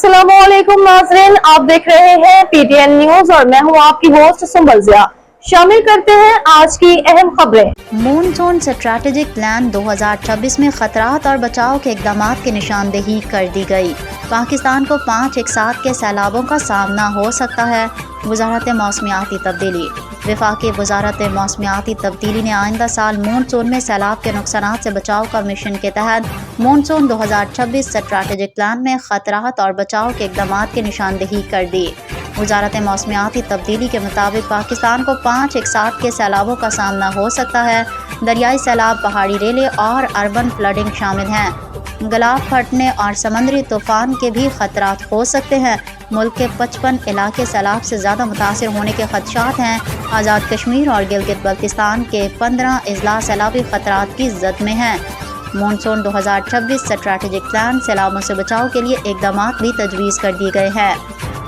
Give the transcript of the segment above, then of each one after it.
अस्सलामुअलैकुम नाज़रीन, आप देख रहे हैं पीटीएन न्यूज और मैं हूं आपकी होस्ट सुंबल ज़िया। शामिल करते हैं आज की अहम खबरें। मॉनसून स्ट्रैटेजिक प्लान 2026 में खतरात और बचाव के इक़दामात की निशानदेही कर दी गई। पाकिस्तान को 5 एक साथ के सैलाबों का सामना हो सकता है। वज़ारत मौसमियाती तब्दीली। वफाकी वज़ारत मौसमियाती तब्दीली ने आइंदा साल मॉनसून में सैलाब के नुकसानात से बचाव का मिशन के तहत मॉनसून 2026 स्ट्रैटेजिक प्लान में खतरात और बचाव के इक़दामात की निशानदेही कर दी। वज़ारत मौसमियाती तब्दीली के मुताबिक पाकिस्तान को 5 एक साथ के सैलाबों का सामना हो सकता है। दरियाई सैलाब, पहाड़ी रेले और अर्बन फ्लडिंग शामिल हैं। गलाब फटने और समंदरी तूफ़ान के भी खतरात हो सकते हैं। मुल्क के 55 इलाके सैलाब से ज़्यादा मुतासिर होने के खदशात हैं। आज़ाद कश्मीर और गिलगित बल्तिस्तान के 15 अजला सैलाबी खतरात की जद में हैं। मॉनसून 2026 स्ट्रैटेजिक प्लान सैलाबों से बचाव के लिए इक़दामात भी तजवीज़ कर दिए गए हैं।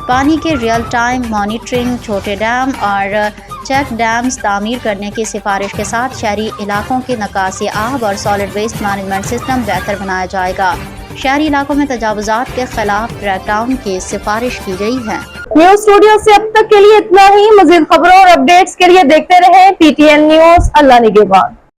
पानी के रियल टाइम मॉनिटरिंग, छोटे डैम और चेक डैम्स तामीर करने की सिफारिश के साथ शहरी इलाकों की निकासी आब और सॉलिड वेस्ट मैनेजमेंट सिस्टम बेहतर बनाया जाएगा। शहरी इलाकों में तजावुज़ात के खिलाफ क्रैकडाउन की सिफारिश की गई है। न्यूज स्टूडियो से अब तक के लिए इतना ही। मज़ीद खबरों और अपडेट्स के लिए देखते रहें पीटीएन न्यूज। अल्लाह निगहबान।